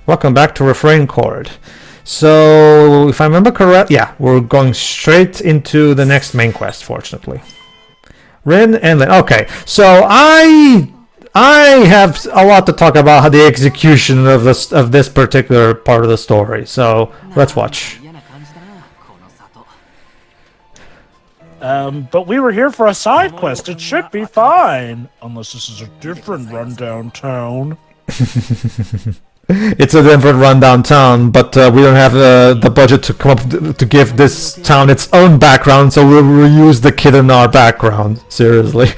Welcome back to Refrain Chord. So, if I remember correct, yeah, we're going straight into the next main quest, fortunately. Rinne and Rinne. Okay, so I have a lot to talk about the execution of this particular part of the story. So let's watch. But we were here for a side quest. It should be fine, unless this is a different rundown town. It's a different rundown town, but we don't have the budget to come up to give this town its own background, so we'll reuse the kid in our background. Seriously.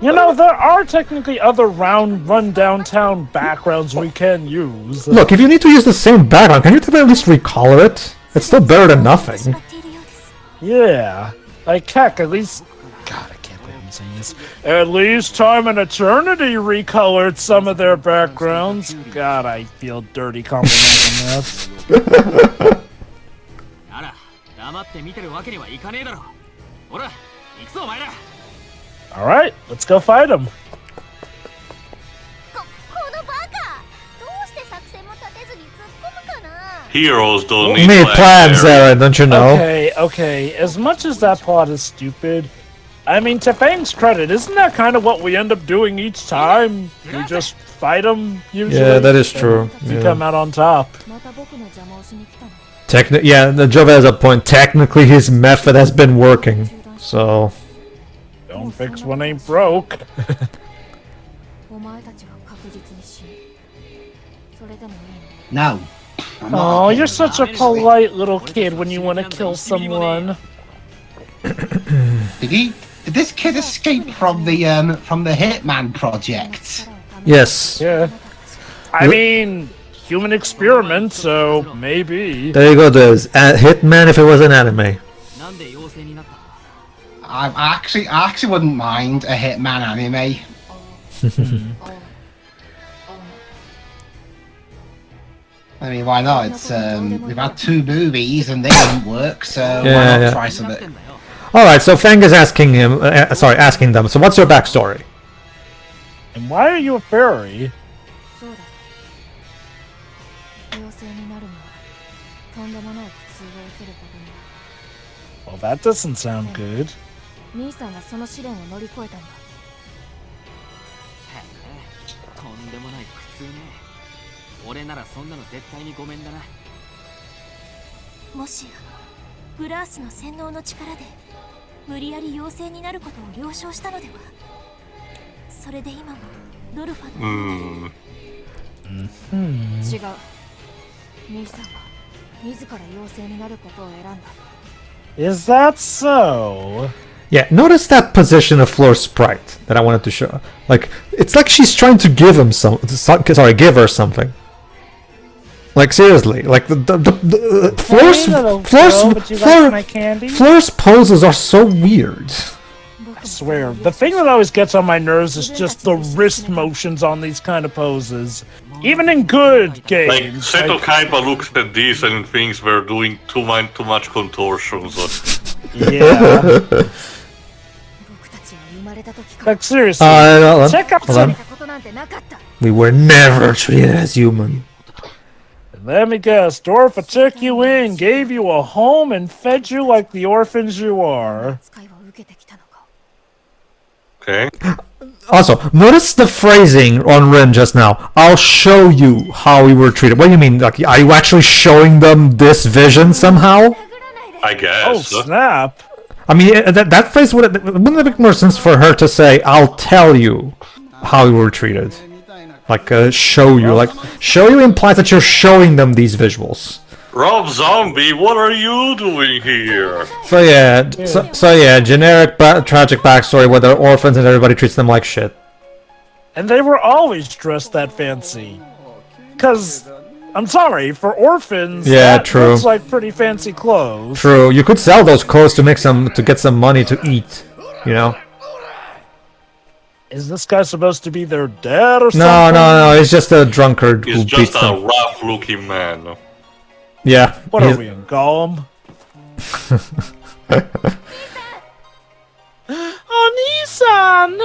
You know, there are technically other rundown town backgrounds we can use. Look, if you need to use the same background, can you at least recolor it? It's still better than nothing. Yeah. Like, heck, at least... God, I can't believe I'm saying this. At least Time and Eternity recolored some of their backgrounds. God, I feel dirty complimenting that. Alright, let's go fight him. Heroes don't need plans, Aaron, don't you know? Okay. As much as that plot is stupid, I mean, to Fang's credit, isn't that kind of what we end up doing each time? We just fight them, usually? Yeah, that is true. We come out on top. Yeah, the Jova has a point. Technically, his method has been working, so... Don't fix what ain't broke. No. Oh, you're such a polite little kid when you want to kill someone. Did this kid escape from the Hitman project? Yes. Yeah. I mean, human experiment, so maybe. There you go, there's Hitman if it was an anime. I actually wouldn't mind a Hitman anime. I mean, why not? It's we've had 2 movies and they didn't work, so why not try something? All right, so Fang is asking him. Asking them. So, what's your backstory? And why are you a fairy? Well, that doesn't sound good. Is that so? Yeah, notice that position of Floor's sprite that I wanted to show. Like, it's like she's trying to give him give her something. Like, seriously, like the Floor's poses are so weird. I swear, the thing that always gets on my nerves is just the wrist motions on these kind of poses. Even in good games. Like, Seto Kaiba looks at this and thinks we're doing too much contortions. Yeah. Like, seriously, check out some... We were never treated as human. Let me guess, Dorfa took you in, gave you a home, and fed you like the orphans you are. Okay. Also, notice the phrasing on Rinne just now. I'll show you how we were treated. What do you mean? Like, are you actually showing them this vision somehow? I guess. Oh, snap. I mean, that phrase wouldn't it make more sense for her to say, "I'll tell you how we were treated"? Like, show you. Like, show you implies that you're showing them these visuals. Rob Zombie, what are you doing here? So yeah, generic tragic backstory where they're orphans and everybody treats them like shit. And they were always dressed that fancy. 'Cause, I'm sorry, for orphans, that looks like pretty fancy clothes. True, you could sell those clothes to get some money to eat, you know? Is this guy supposed to be their dad or something? No, he's just a drunkard who beats them. He's just a rough-looking man. Yeah. What are we, in Gollum? Oh, Nissan!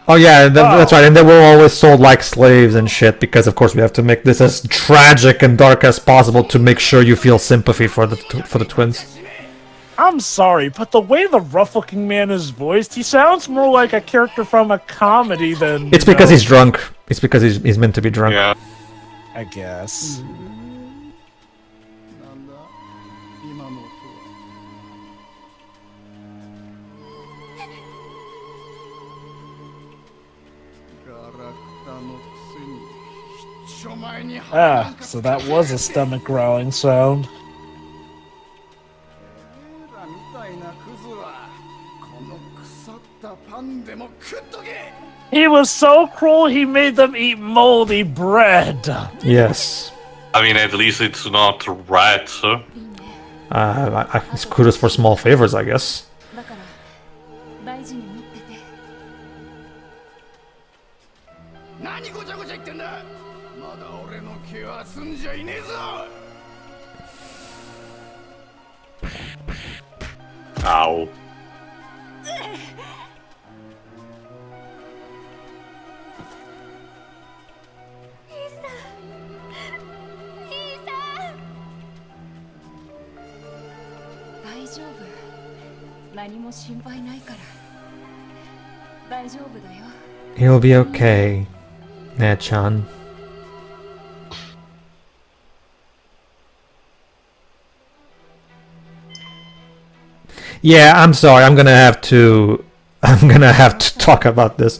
Oh yeah, that's right. And they were always sold like slaves and shit because, of course, we have to make this as tragic and dark as possible to make sure you feel sympathy for the twins. I'm sorry, but the way the rough-looking man is voiced, he sounds more like a character from a comedy than... It's because he's drunk. It's because he's meant to be drunk. Yeah. I guess. Ah, so that was a stomach growling sound. He was so cruel he made them eat moldy bread. Yes. I mean, at least it's not rats. It's kudos for small favors, I guess. Ow. He'll be okay, Ned-chan. Yeah, I'm sorry. I'm gonna have to talk about this.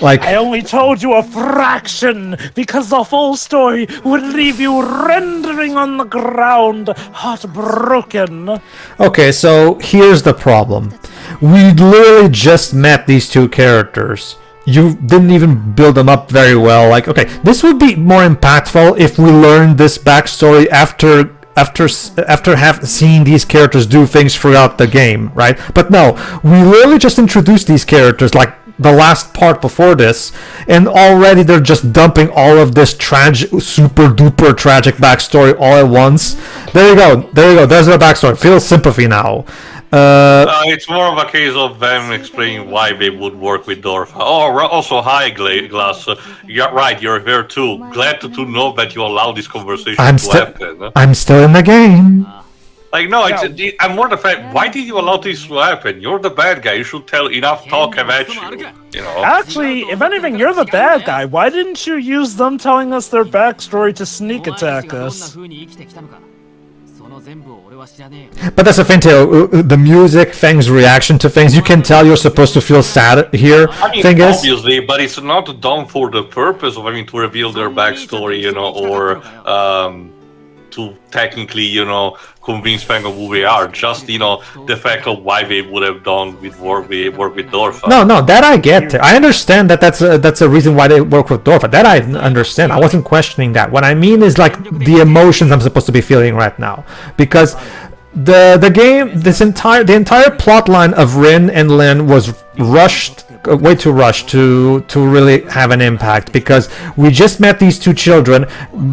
Like, I only told you a fraction because the full story would leave you rendering on the ground, heartbroken. okay, so here's the problem. We literally just met these two characters. You didn't even build them up very well. Like, okay, this would be more impactful if we learned this backstory after have seen these characters do things throughout the game, right? But no, we literally just introduced these characters like the last part before this, and already they're just dumping all of this super duper tragic backstory all at once. There you go. There's their backstory. Feel sympathy now. It's more of a case of them explaining why they would work with Dorfa. Oh, also, hi, Glass. You're right, you're here too. Glad to know that you allowed this conversation to happen. I'm still in the game. Like, no, I'm more the fact, why did you allow this to happen? You're the bad guy, you should tell enough talk about you know? Actually, if anything, you're the bad guy. Why didn't you use them telling us their backstory to sneak attack us? But that's the thing, too. The music, things, reaction to things. You can tell you're supposed to feel sad here. I mean, obviously, but it's not done for the purpose of having to reveal their backstory, you know, or to technically, you know, convince fans of who they are. Just, you know, the fact of why they would have done with work with Dorfa. No, that I get. I understand that's a reason why they work with Dorfa. That I understand. I wasn't questioning that. What I mean is like the emotions I'm supposed to be feeling right now, because the game, the entire plot line of Rinne and Lin was rushed. Way too rushed to really have an impact, because we just met these two children,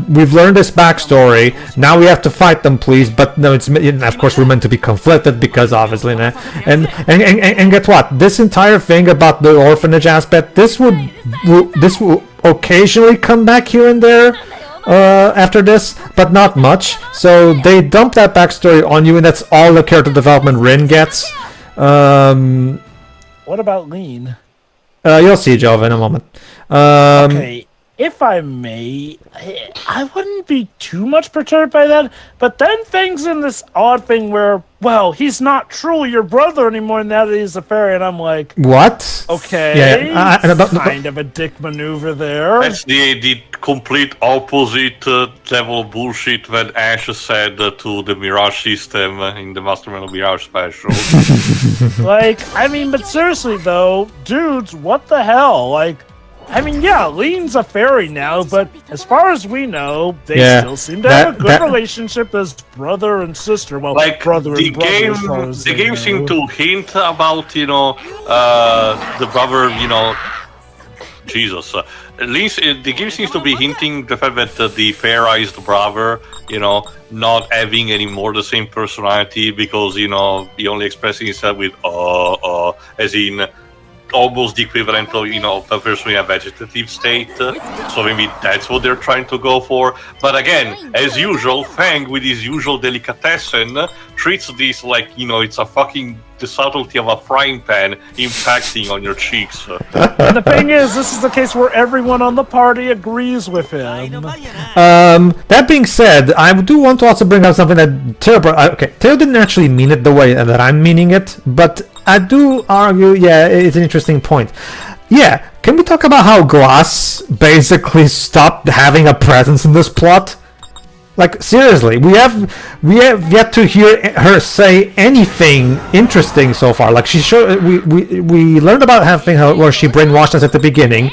we've learned this backstory, now we have to fight them, please. But no, it's, of course, we're meant to be conflicted because obviously, and get what, this entire thing about the orphanage aspect, this will occasionally come back here and there after this, but not much. So they dump that backstory on you, and that's all the character development Rinne gets. What about Lean? You'll see, Jova, in a moment. Okay, if I may, I wouldn't be too much perturbed by that, but then things in this odd thing where, well, he's not truly your brother anymore now that he's a fairy, and I'm like... What? Okay, kind of a dick maneuver there. That's the complete opposite level of bullshit that Ash said to the Mirage system in the Masterman of Mirage special. Like, I mean, but seriously though, dudes, what the hell? Like, I mean, yeah, Lean's a fairy now, but as far as we know, they still seem to have a good relationship as brother and sister. Well, like, brother and brother. The game seemed to hint about, you know, the brother, you know, Jesus. At least the game seems to be hinting the fact that the fairized brother, you know, not having anymore the same personality, because, you know, he only expressing himself with as in almost the equivalent of, of a person in a vegetative state. So maybe that's what they're trying to go for. But again, as usual, Fang, with his usual delicatessen, treats this like, it's a fucking the subtlety of a frying pan impacting on your cheeks. And the thing is, this is the case where everyone on the party agrees with him. That being said, I do want to also bring up something that Teo didn't actually mean it the way that I'm meaning it, but I do argue, it's an interesting point. Yeah, can we talk about how Glass basically stopped having a presence in this plot? Like, seriously, we have yet to hear her say anything interesting so far. Like, we learned about where she brainwashed us at the beginning,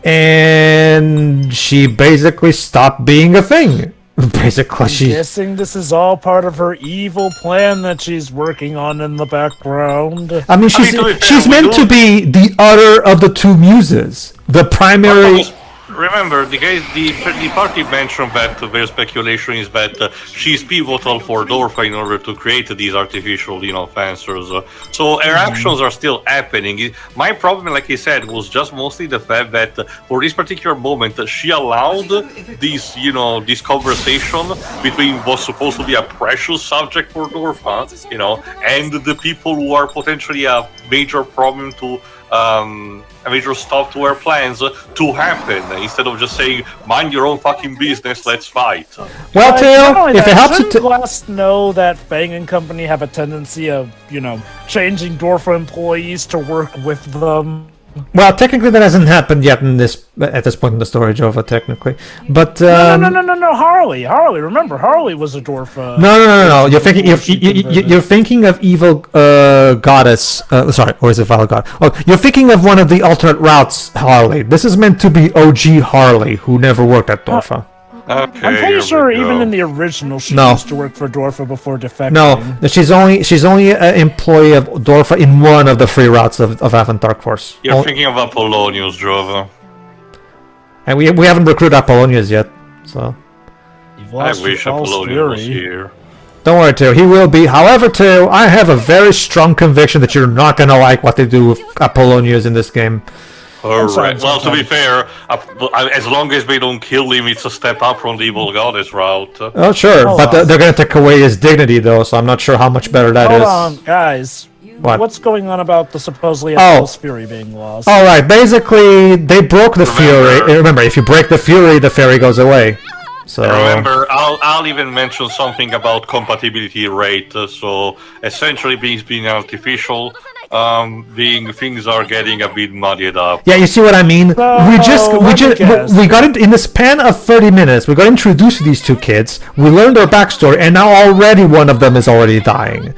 and she basically stopped being a thing. Basically, I'm guessing this is all part of her evil plan that she's working on in the background. I mean, she's meant to be the other of the two muses, the primary. Remember, the party mentioned that their speculation is that she's pivotal for Dorfa in order to create these artificial, fancers. So her actions are still happening. My problem, like I said, was just mostly the fact that for this particular moment, she allowed this, this conversation between what's supposed to be a precious subject for Dorfa, and the people who are potentially a major problem to. A major stop to our plans to happen instead of just saying, mind your own fucking business, let's fight. Well, Teo, if it helps you to... Glass know that Fang and company have a tendency of, changing Dorfa employees to work with them. Well, technically that hasn't happened yet at this point in the story, Jova, technically. But no, Harley. Remember, Harley was a Dorfa. No. You're thinking of evil goddess. Sorry, or is it Vile God? Oh, you're thinking of one of the alternate routes, Harley. This is meant to be OG Harley, who never worked at Dorfa. Okay, I'm pretty sure even in the original she used to work for Dorfa before defecting. No, she's only an employee of Dorfa in one of the free routes of Avantark Force. You're thinking of Apollonius, Jova. And we haven't recruited Apollonius yet, so... I wish Apollonius was here. Don't worry, Teo, he will be. However, Teo, I have a very strong conviction that you're not gonna like what they do with Apollonius in this game. Alright, well, to be fair, as long as they don't kill him, it's a step up from the evil goddess route. Oh, sure, but they're gonna take away his dignity, though, so I'm not sure how much better that is. Hold on, guys. What's going on about the supposedly Fury being lost? Alright, basically, they broke the Fury. Remember, if you break the Fury goes away. So remember, I'll even mention something about compatibility rate. So essentially, being artificial, things are getting a bit muddied up. Yeah, you see what I mean? We got it in the span of 30 minutes. We got introduced to these two kids. We learned their backstory, and now already one of them is already dying.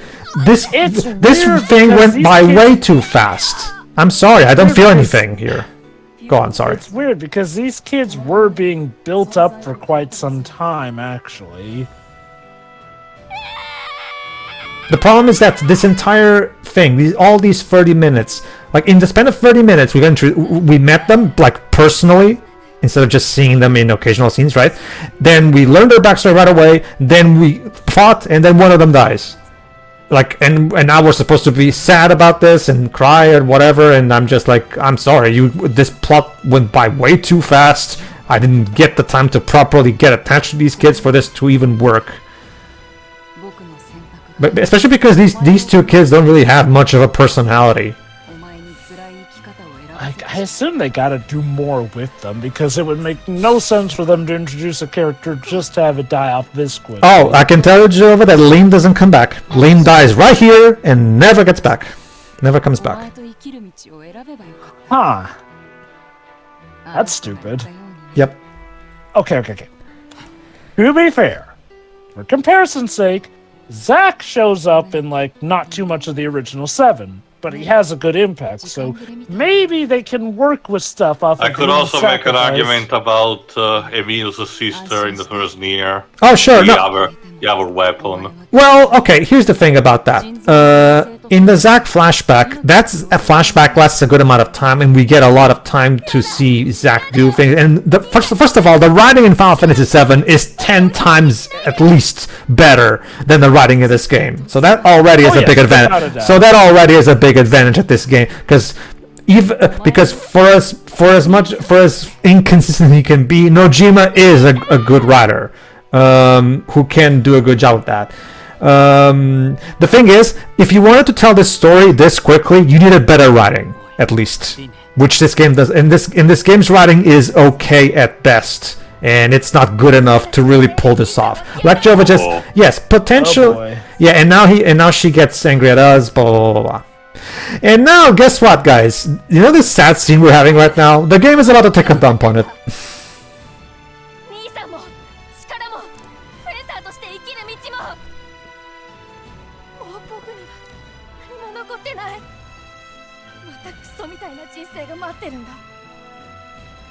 This thing went by way too fast. I'm sorry, I don't feel anything here. Go on, sorry. It's weird because these kids were being built up for quite some time, actually. The problem is that this entire thing, all these 30 minutes, like in the span of 30 minutes, we met them like personally instead of just seeing them in occasional scenes, right? Then we learned their backstory right away. Then we fought, and then one of them dies. Like, and now we're supposed to be sad about this and cry or whatever, and I'm just like, I'm sorry, this plot went by way too fast. I didn't get the time to properly get attached to these kids for this to even work. But especially because these two kids don't really have much of a personality. I assume they gotta do more with them, because it would make no sense for them to introduce a character just to have it die off this quick. Oh, I can tell you, Jova, that Leen doesn't come back. Leen dies right here and never gets back. Never comes back. Huh. That's stupid. Yep. Okay. To be fair, for comparison's sake, Zack shows up in, like, not too much of the original 7. But he has a good impact, so maybe they can work with stuff off of I could also make an argument about Emil's sister in the first Nier. Oh, sure. The other weapon. Well, okay, here's the thing about that. In the Zack flashback, that's a flashback lasts a good amount of time, and we get a lot of time to see Zack do things. And first of all, the writing in Final Fantasy VII is 10 times at least better than the writing in this game. So that already is a big advantage. So that already is a big advantage at this game, because even because for as inconsistent he can be, Nojima is a good writer who can do a good job with that. The thing is, if you wanted to tell this story this quickly, you needed better writing, at least, which this game does. And this game's writing is okay at best, and it's not good enough to really pull this off. Like Jova just yes, potential. Yeah, and now she gets angry at us. Blah blah blah blah. And now, guess what, guys? You know this sad scene we're having right now? The game is about to take a dump on it.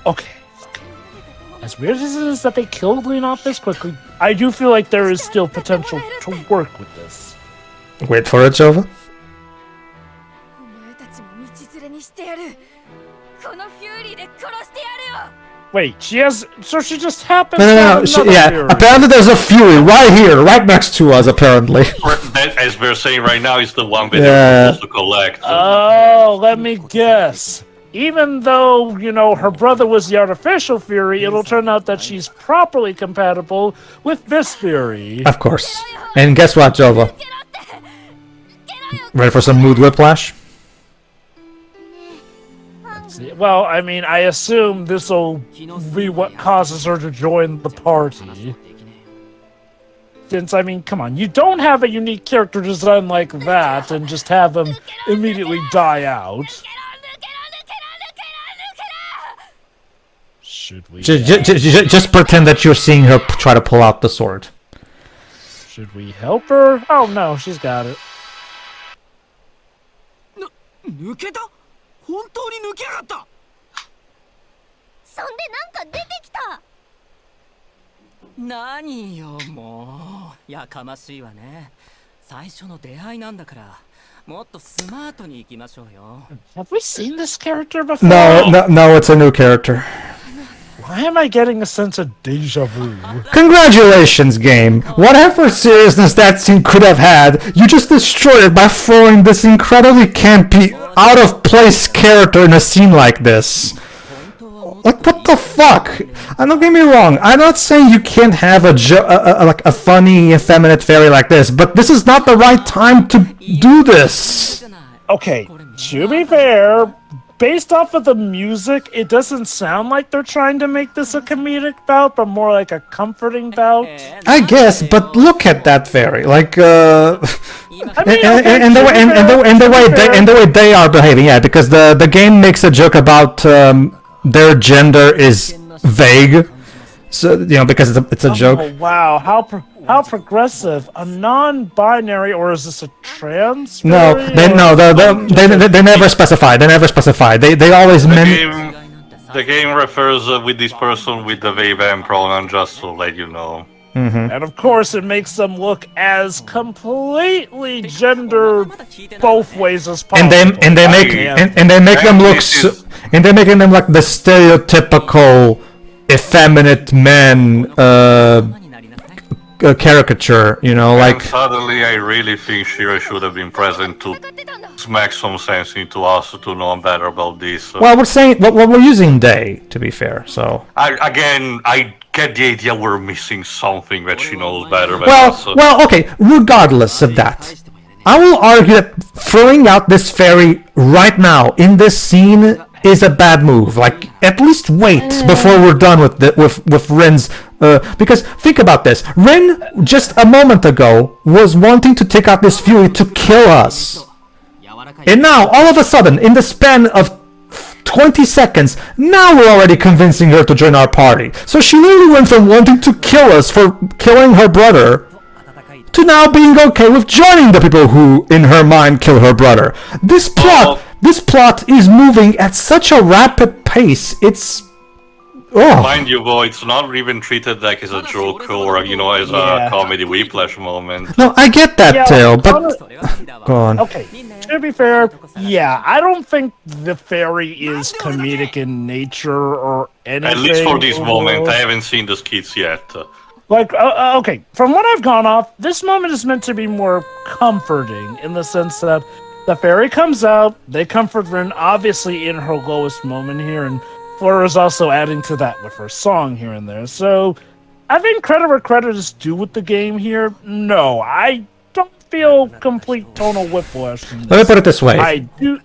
Okay. As weird as it is that they killed Rinne off this quickly, I do feel like there is still potential to work with this. Wait for it, Jova. Wait, she just happens to No. have another fury. Apparently there's a fury right here, right next to us, apparently. That, as we're saying right now, is the one that you're supposed to collect. Oh, let me guess. Even though, her brother was the artificial fury, it'll turn out that she's properly compatible with this fury. Of course. And guess what, Jova? Ready for some mood whiplash? Well, I mean, I assume this'll be what causes her to join the party. Since, I mean, come on, you don't have a unique character design like that and just have them immediately die out. Should we... Just pretend that you're seeing her try to pull out the sword. Should we help her? Oh no, she's got it. 抜けた本当に抜けやがったそんでなんか出てきた何よもうやかましいわね最初の出会いなんだからもっとスマートに行きましょうよ Have we seen this character before? No, it's a new character. Why am I getting a sense of deja vu? Congratulations, game. Whatever seriousness that scene could have had, you just destroyed it by throwing this incredibly campy, out-of-place character in a scene like this. Like, what the fuck? Don't get me wrong, I'm not saying you can't have a funny, effeminate fairy like this, but this is not the right time to do this. Okay, to be fair, based off of the music, it doesn't sound like they're trying to make this a comedic bout, but more like a comforting bout. I guess, but look at that fairy, like, and the way they are behaving, yeah, because the game makes a joke about their gender is vague, so because it's a joke. Oh wow, how progressive! A non-binary, or is this a trans? They never specify. They always the game refers with this person with the they them pronoun, just to let you know. Mm-hmm. And of course, it makes them look as completely gendered both ways as possible. And they make them look and they're making them like the stereotypical effeminate men caricature, like. Suddenly, I really think Shira should have been present to smack some sense into us to know better about this. Well, we're using they, to be fair. So I get the idea we're missing something that she knows better than us. Well, okay. Regardless of that, I will argue that throwing out this fairy right now in this scene is a bad move. Like, at least wait before we're done with Rinne's. Because think about this: Rinne just a moment ago was wanting to take out this fury to kill us, and now all of a sudden, in the span of 20 seconds, now we're already convincing her to join our party. So she literally went from wanting to kill us for killing her brother to now being okay with joining the people who, in her mind, kill her brother. This plot is moving at such a rapid pace. It's Mind you, though, it's not even treated like as a joke or as a comedy whiplash moment. No, I get that, Tail, but go on. Okay, to be fair, yeah, I don't think the fairy is comedic in nature or anything. At least for this moment, I haven't seen the skits yet. Like, okay, from what I've gone off, this moment is meant to be more comforting in the sense that The fairy comes out, they comfort Rinne, obviously in her lowest moment here, and Fleur is also adding to that with her song here and there. So, I think credit where credit is due with the game here. No, I don't feel complete tonal whiplash. Let me put it this way. I do.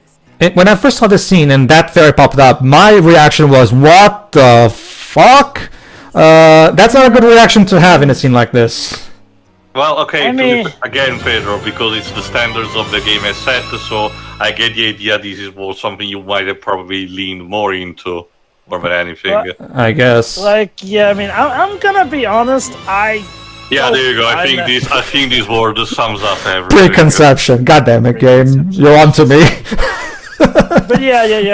When I first saw the scene and that fairy popped up, my reaction was, what the fuck? That's not a good reaction to have in a scene like this. Well, okay, I mean, again, Pedro, because it's the standards of the game as set, so I get the idea this is more something you might have probably leaned more into, more than anything. I guess. Like, yeah, I mean, I'm gonna be honest, Yeah, there you go. I think this word sums up everything. Preconception. God damn it, game. You're on to me. But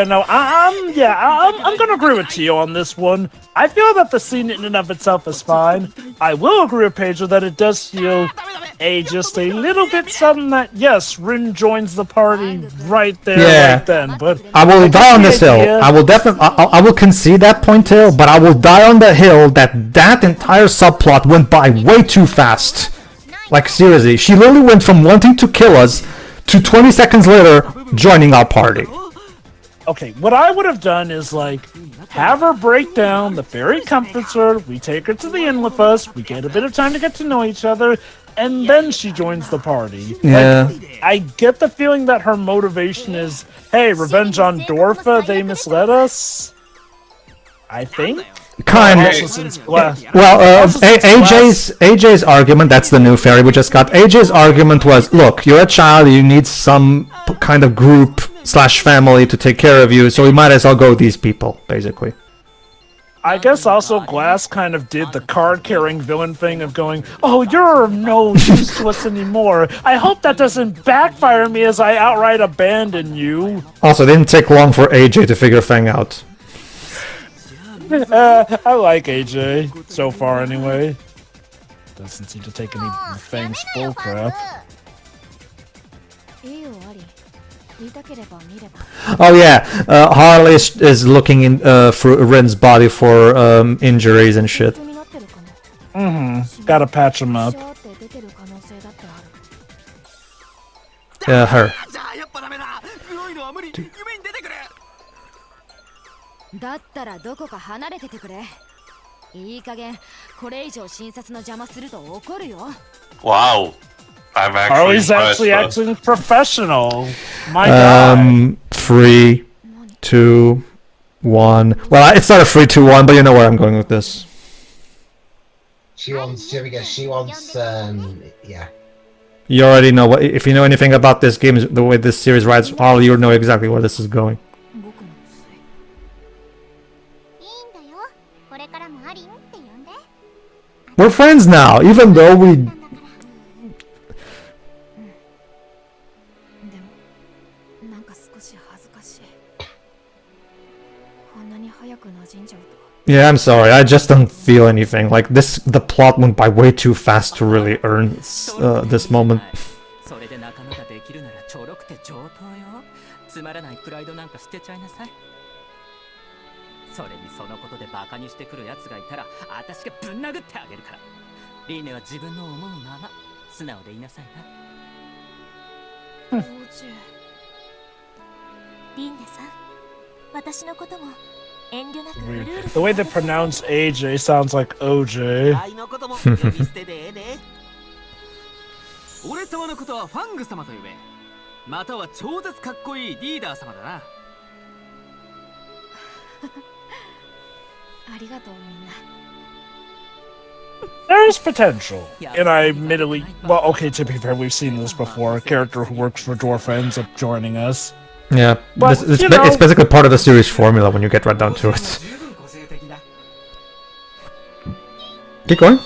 no, I'm gonna agree with Tio on this one. I feel that the scene in and of itself is fine. I will agree with Pedro that it does feel just a little bit sudden that, yes, Rinne joins the party right there, right then. But I will die on this hill. I will definitely, I will concede that point, Tail, but I will die on the hill that entire subplot went by way too fast. Like, seriously, she literally went from wanting to kill us to 20 seconds later joining our party. Okay, what I would have done is, like, have her break down, the fairy comforts her, we take her to the inn with us, we get a bit of time to get to know each other, and then she joins the party. Yeah. Like, I get the feeling that her motivation is, hey, revenge on Dorfa, they misled us. I think? Kind of. AJ's argument, that's the new fairy we just got. AJ's argument was, look, you're a child, you need some kind of group / family to take care of you, so we might as well go with these people, basically. I guess also Glass kind of did the card-carrying villain thing of going, oh, you're of no use to us anymore. I hope that doesn't backfire me as I outright abandon you. Also, it didn't take long for AJ to figure Fang out. I like AJ, so far anyway. Doesn't seem to take any Fang's bull crap. Oh yeah, Harley is looking in for Rinne's body for injuries and shit. Gotta patch him up. Yeah, her. だったらどこか離れててくれ。いい加減これ以上診察の邪魔すると怒るよ。Wow. I'm actually Harley's actually acting professional. My God. 3, 2, 1. Well, it's not a 3, 2, 1, but you know where I'm going with this. She wants, yeah. You already know what. If you know anything about this game, the way this series rides, Harley, you know exactly where this is going. We're friends now, even though we. Yeah, I'm sorry. I just don't feel anything. Like this, the plot went by way too fast to really earn this moment. Weird. The way they pronounce AJ sounds like OJ. 俺様のことはファング様と呼べ。または超絶かっこいいリーダー様だな。ありがとうみんな。 There's potential, and I admittedly, well, okay, to be fair, we've seen this before. A character who works for Dorfa ends up joining us. Yeah, but, it's basically part of the series formula when you get right down to it. Keep going.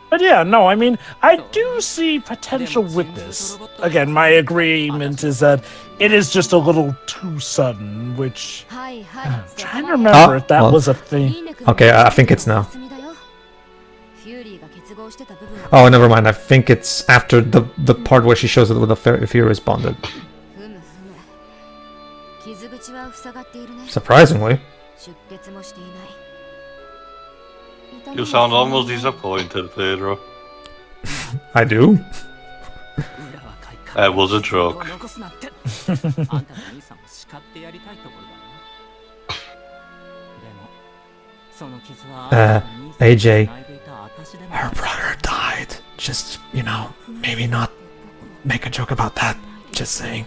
But yeah, no, I mean, I do see potential with this. Again, my agreement is that it is just a little too sudden, which... I'm trying to remember if that was a thing. Okay, I think it's now. Oh, never mind. I think it's after the part where she shows it with the Fury responded. Surprisingly. You sound almost disappointed, Pedro. I do? That was a joke. AJ, her brother died. Just, you know, maybe not make a joke about that. Just saying.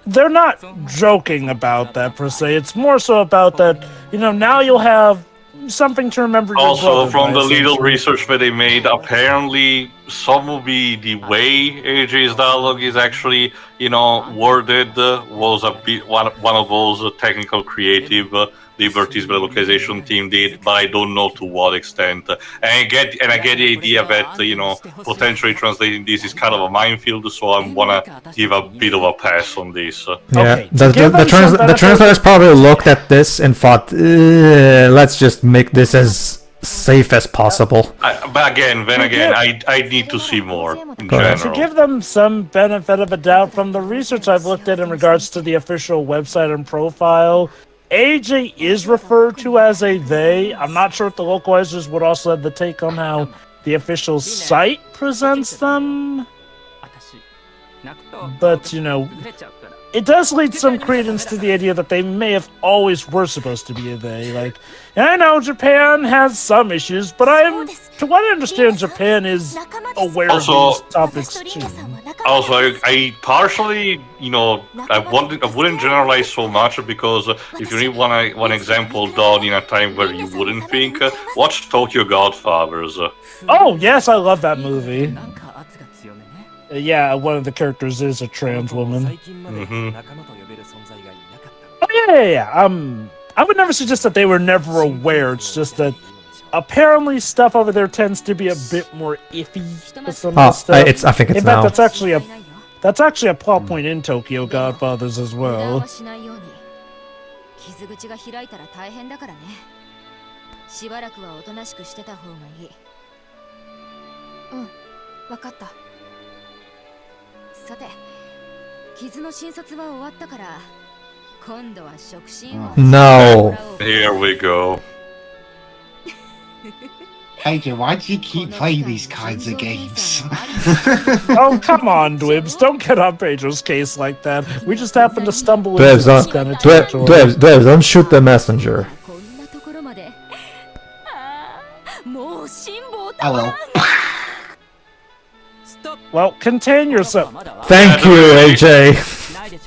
They're not joking about that per se. It's more so about that, you know, now you'll have something to remember. Also, from the little research that they made, apparently some of the way AJ's dialogue is actually, you know, worded was a bit one of those technical creative liberties the localization team did, but I don't know to what extent. And I get the idea that, you know, potentially translating this is kind of a minefield, so I'm gonna give a bit of a pass on this. Yeah, the translators probably looked at this and thought, let's just make this as safe as possible. But again, I need to see more in general. To give them some benefit of a doubt, from the research I've looked at in regards to the official website and profile, AJ is referred to as a they. I'm not sure if the localizers would also have the take on how the official site presents them. But, you know, it does lead some credence to the idea that they may have always were supposed to be a they. Like, I know Japan has some issues, but to what I understand, Japan is aware of these topics too. Also, I partially, you know, I wouldn't generalize so much, because if you need one example done in a time where you wouldn't think, watch Tokyo Godfathers. Oh yes, I love that movie. Yeah, one of the characters is a trans woman. Mm-hmm. Oh yeah. I would never suggest that they were never aware. It's just that apparently stuff over there tends to be a bit more iffy with some of the stuff. I think it's in fact, now. that's actually a plot point in Tokyo Godfathers as well. 傷口が開いたら大変だからね。しばらくはおとなしくしてた方がいい。うん、わかった。さて、傷の診察は終わったから、今度は触診を。No. Here we go. AJ, why do you keep playing these kinds of games? Oh, come on, Dwibs. Don't get on Pedro's case like that. We just happened to stumble into Dwebs, this kind of territory. Dwebs, don't shoot the messenger. I will. Well, contain yourself. Thank you, AJ.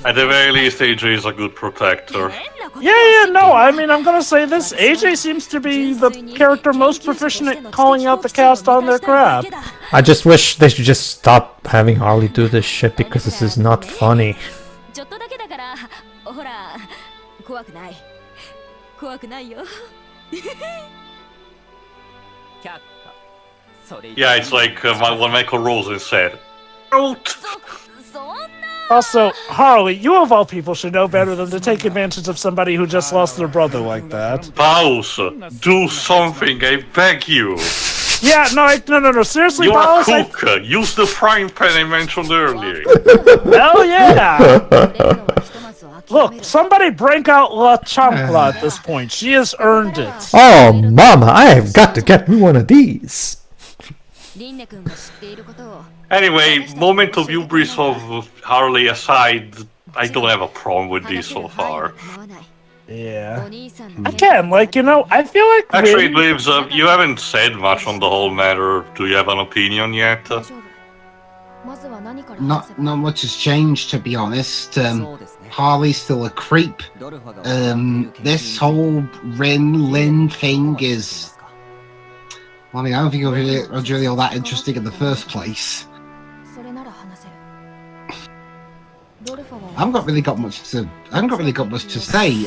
At the very least, AJ is a good protector. Yeah, no, I mean, I'm gonna say this. AJ seems to be the character most proficient at calling out the cast on their crap. I just wish they should just stop having Harley do this shit, because this is not funny. Yeah, it's like what Michael Rosen said. Out! Also, Harley, you of all people should know better than to take advantage of somebody who just lost their brother like that. Baus, do something, I beg you. Yeah, no, seriously, You're Baus, a cook. Use the frying pan I mentioned earlier. Hell yeah! Look, somebody break out La Chancla at this point. She has earned it. Oh, mama, I have got to get me one of these. Anyway, moment of hubris of Harley aside, I don't have a problem with this so far. Yeah. Again, like, you know, I feel like... Actually, Lives, you haven't said much on the whole matter. Do you have an opinion yet? Not much has changed, to be honest. Harley's still a creep. This whole Rinne thing is... I mean, I don't think it was really all that interesting in the first place. I haven't really got much to say.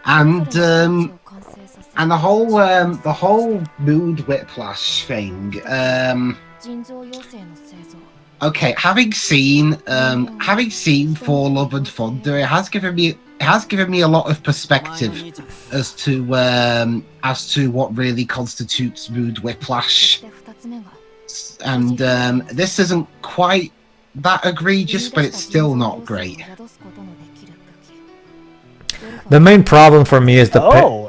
And the whole mood whiplash thing. Okay, having seen For Love and Thunder, it has given me a lot of perspective as to what really constitutes mood whiplash. And this isn't quite that egregious, but it's still not great. The main problem for me is the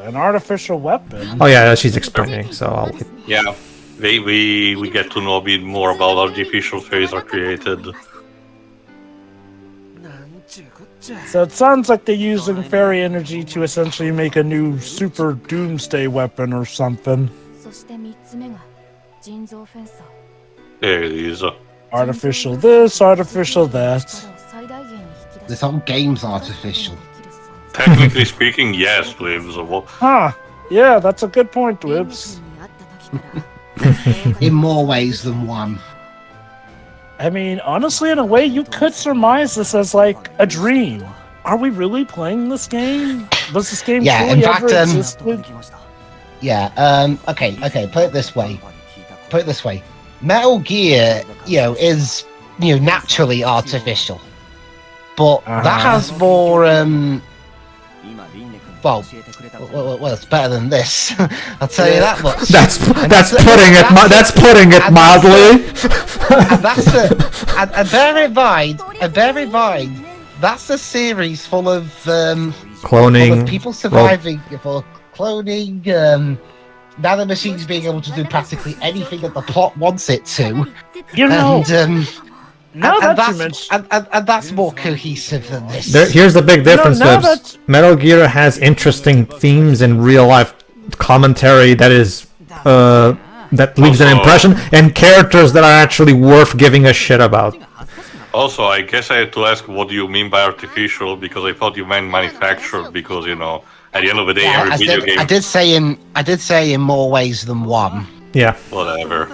an artificial weapon. Oh yeah, she's explaining, so I'll... Yeah. we get to know a bit more about artificial fairies are created. So it sounds like they're using fairy energy to essentially make a new super doomsday weapon or something. そして3つ目が人造フェンサー。 There it is. Artificial this, artificial that. 力を最大限に引き出 This す whole game's artificial. Technically speaking, yes, Limbs. Well, Huh. Yeah, that's a good point, Dwibs. に会った時から In more ways than one. I mean, honestly, in a way, you could surmise this as like a dream. Are we really playing this game? Was this game Yeah, truly in fact, ever existed? Yeah, okay, put it this way. Metal Gear, is, naturally artificial. But that has more, well, it's better than this. I'll tell you that much. That's that's putting it mildly. And bear in mind, that's a series full of Cloning. full of people surviving, full of cloning, nanomachines being able to do practically anything that the plot wants it to. You know, now And that you mention, that's more cohesive than this. Here's the big difference, now Libs. that- Metal Gear has interesting themes and real life commentary that is that leaves an Also- impression, and characters that are actually worth giving a shit about. also, I guess I had to ask what do you mean by artificial, because I thought you meant manufactured, because, at the end of the day, every video game... I did say in more ways than one. Yeah. Whatever.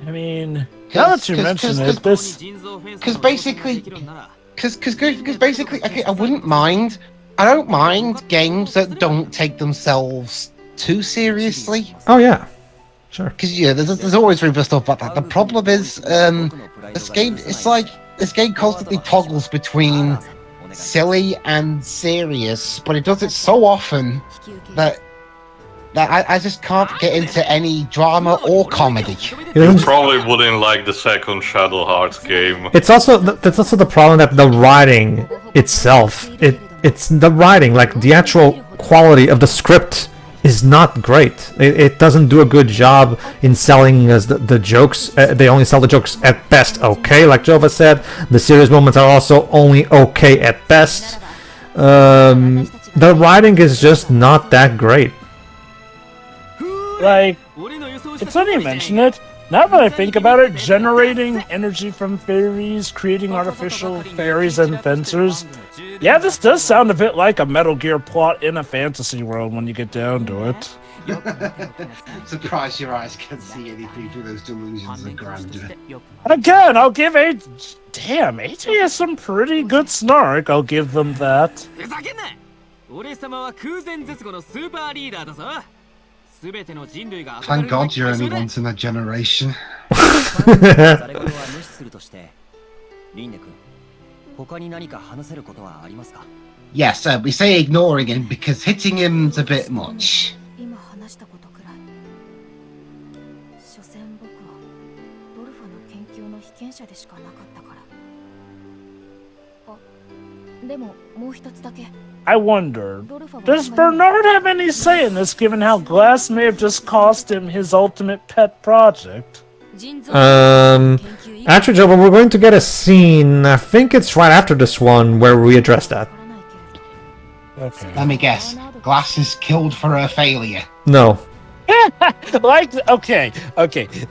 I mean, now that you mention it, this Because basically, okay, I don't mind games that don't take themselves too seriously. Oh yeah. Sure. Because there's always room for stuff like that. The problem is, this game constantly toggles between silly and serious, but it does it so often that I just can't get into any drama or comedy. You probably wouldn't like the second Shadow Hearts game. It's also that's also the problem that the writing itself, it's the writing, like the actual quality of the script is not great. It doesn't do a good job in selling us the jokes. They only sell the jokes at best okay, like Jova said. The serious moments are also only okay at best. The writing is just not that great. like, it's funny you mention it. Now that I think about it, generating energy from fairies, creating artificial fairies and fencers. Yeah, this does sound a bit like a Metal Gear plot in a fantasy world when you get down to it. Surprised your eyes can't see anything through those delusions of grandeur. Again, I'll give Damn, AJ has some pretty good snark, I'll give them that. ふざけんな俺様は空前絶後のスーパーリーダーだぞ全ての人類が Thank God you're only once in a generation. ザレゴロは無視するとしてリンネ君他に何か話せることはありますか Yes, we say ignoring him because hitting him's a bit much. 今話したことくらい所詮僕はドルファの研究の被験者でしかなかったからあでももう一つだけ I wonder, ドルファは does Bernard have any say in this given how Glass may have just cost him his ultimate pet project? Actually, Joe, we're going to get a scene. I think it's right after this one where we address that. Okay. Let me guess. Glass is killed for her failure. No. Okay.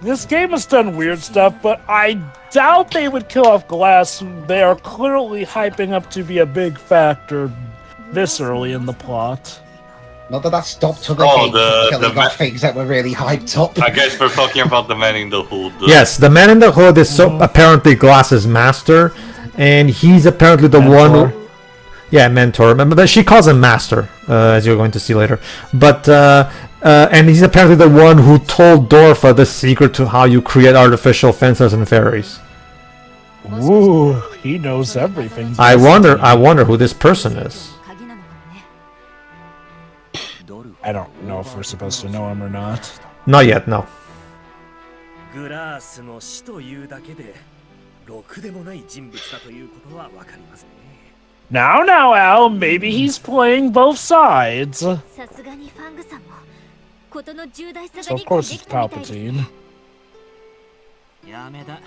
This game has done weird stuff, but I doubt they would kill off Glass, who they are clearly hyping up to be a big factor this early in the plot. Not that that stopped other Oh, games from killing the off things that were really hyped up. I guess we're talking about the Man in the Hood. Yes, the Man in the Hood is apparently Glass's master, and he's apparently the one who... Yeah, mentor. But she calls him master, as you're going to see later. But and he's apparently the one who told Dorfa the secret to how you create artificial fences and fairies. Ooh, he knows everything. I wonder who this person is. I don't know if we're supposed to know him or not. Not yet, no. グラースの死というだけでろくでもない人物だということはわかりますね。Now, Al, maybe he's playing both sides. さすがにファングさんも So of course it's Palpatine. やめだ。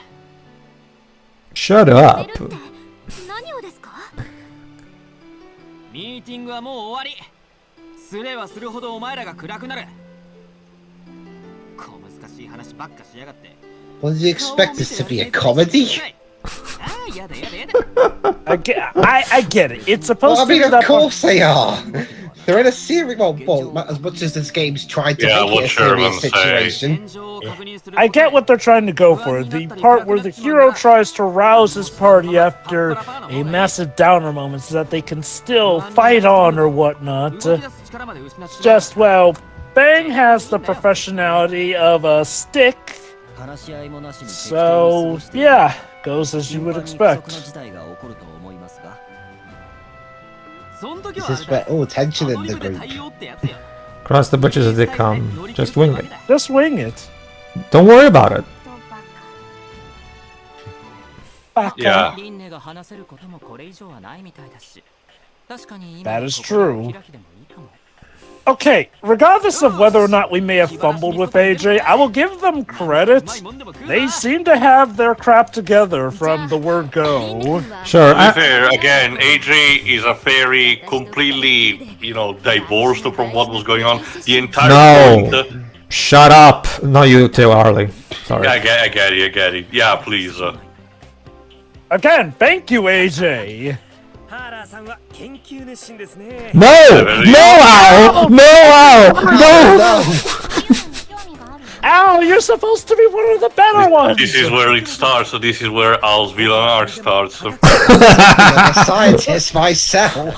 Shut up. 何をですか？ミーティングはもう終わり。すればするほどお前らが暗くなる。小難しい話ばっかしやがって。 What did you expect this to be a comedy? ああ、やだやだやだ。I get it. It's supposed Well, I to mean, be of that course they are. They're in a serious. Well, as much as this game's tried to Yeah, make it a what serious Sherman say. situation. I get what they're trying to go for. The part where the hero tries to rouse his party after a massive downer moment so that they can still fight on or whatnot. It's just, well, Bang has the professionality of a stick. So, yeah, goes as you would expect. This is where tension in the group. Cross the bridges as they come. Just wing it. Just wing it. Don't worry about it. Yeah. That is true. Okay, regardless of whether or not we may have fumbled with AJ, I will give them credit. They seem to have their crap together from the word go. Sure. To be fair, again, AJ is a fairy completely, divorced from what was going on. The entire No. point. Shut up. No, you too, Harley. Sorry. Yeah, I get it. Yeah, please. Again, thank you, AJ. 原さんは研究熱心ですね。 No! No, Al! No, Al! No! Al, you're supposed to be one of the better ones! This is where it starts, so this is where Al's villain arc starts. I'm a scientist myself.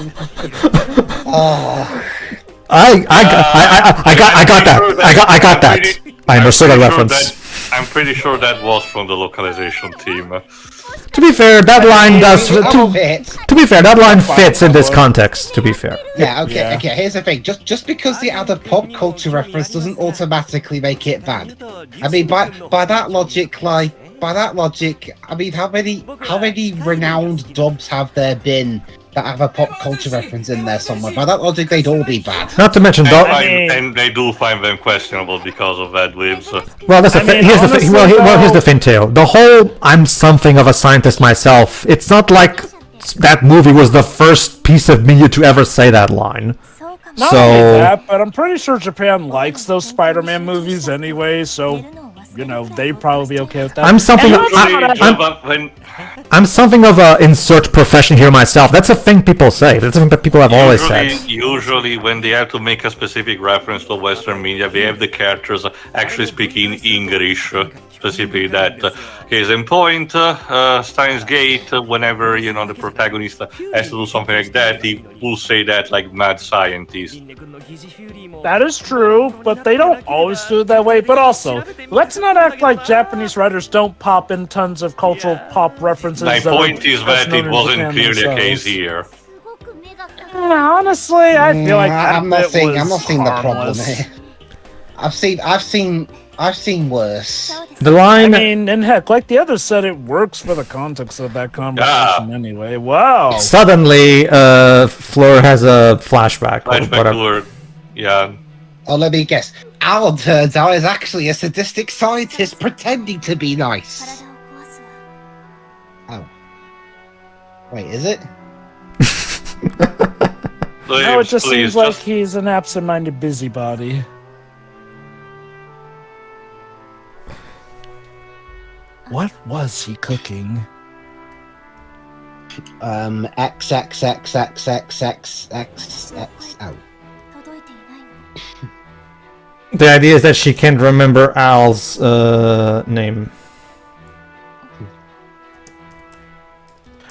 Oh. I got that. I got that. I understood that reference. I'm pretty sure that was from the localization team. To be fair, that line does. To be fair, that line fits in this context. To be fair. Yeah. Okay. Here's the thing. Just because they add a pop culture reference doesn't automatically make it bad. I mean, by that logic, I mean, how many renowned dubs have there been that have a pop culture reference in there somewhere? By that logic, they'd all be bad. Not to mention, And they do find them questionable because of ad libs. well, that's the thing. Here's the thing. Well, here's the thing, Teo. The whole "I'm something of a scientist myself." It's not like that movie was the first piece of media to ever say that line. Not only that, but I'm pretty sure Japan likes those Spider-Man movies anyway, so they'd probably be okay with that. I'm something. I'm something of a insert profession here myself. That's a thing people say. That's something that people have always said. Usually, when they have to make a specific reference to Western media, they have the characters actually speaking English. Specifically, that case in point, Steins Gate. Whenever the protagonist has to do something like that, he will say that like mad scientist. That is true, but they don't always do it that way. But also, let's not act like Japanese writers don't pop in tons of cultural pop references. My point is that it wasn't clearly the case here. Honestly, I feel like I'm not seeing the problem harmless. here. I've seen worse. The line. I mean, and heck, like the others said, it works for the context of that conversation anyway. Wow. Suddenly, Fleur has a flashback. Or whatever. Yeah. Oh, let me guess. Alan turns out is actually a sadistic scientist pretending to be nice. Oh. Wait, is it? No, it just seems like he's an absent-minded busybody. What was he cooking? XXXXXXXX. Oh. The idea is that she can't remember Al's name.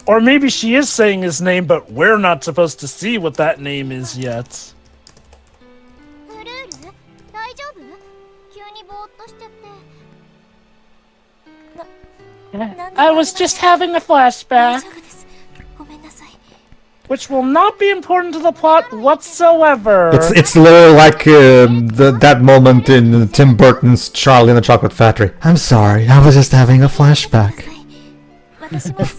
Or maybe she is saying his name, but we're not supposed to see what that name is yet. I was just having a flashback, which will not be important to the plot whatsoever. It's literally like that moment in Tim Burton's Charlie and the Chocolate Factory. I'm sorry, I was just having a flashback.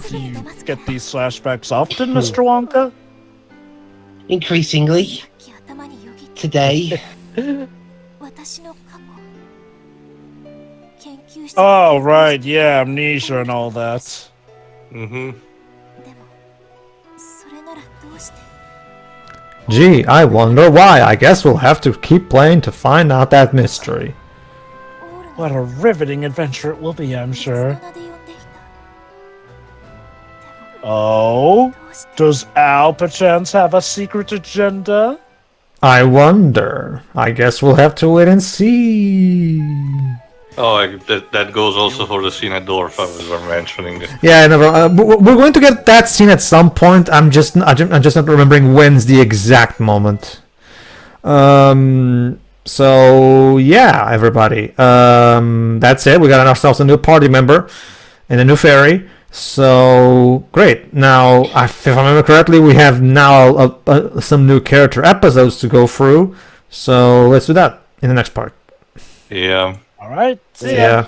Do you get these flashbacks often, Mr. Wonka? Increasingly. Today. 私の過去研究室 Oh, right, yeah, amnesia and all that. Mm-hmm. でもそれならどうして Gee, I wonder why. I guess we'll have to keep playing to find out that mystery. オール What a riveting adventure it will be, I'm の sure. 名で呼んでいた Oh? どうして Does Al perchance have a secret agenda? I wonder. I guess we'll have to wait and see. Oh, that goes also for the scene at Dorfa we were mentioning. Yeah, never. We're going to get that scene at some point. I'm just not remembering when's the exact moment. So yeah, everybody. That's it. We got ourselves a new party member and a new fairy. So great. Now, if I remember correctly, we have now some new character episodes to go through. So let's do that in the next part. Yeah. Alright, see ya. Yeah.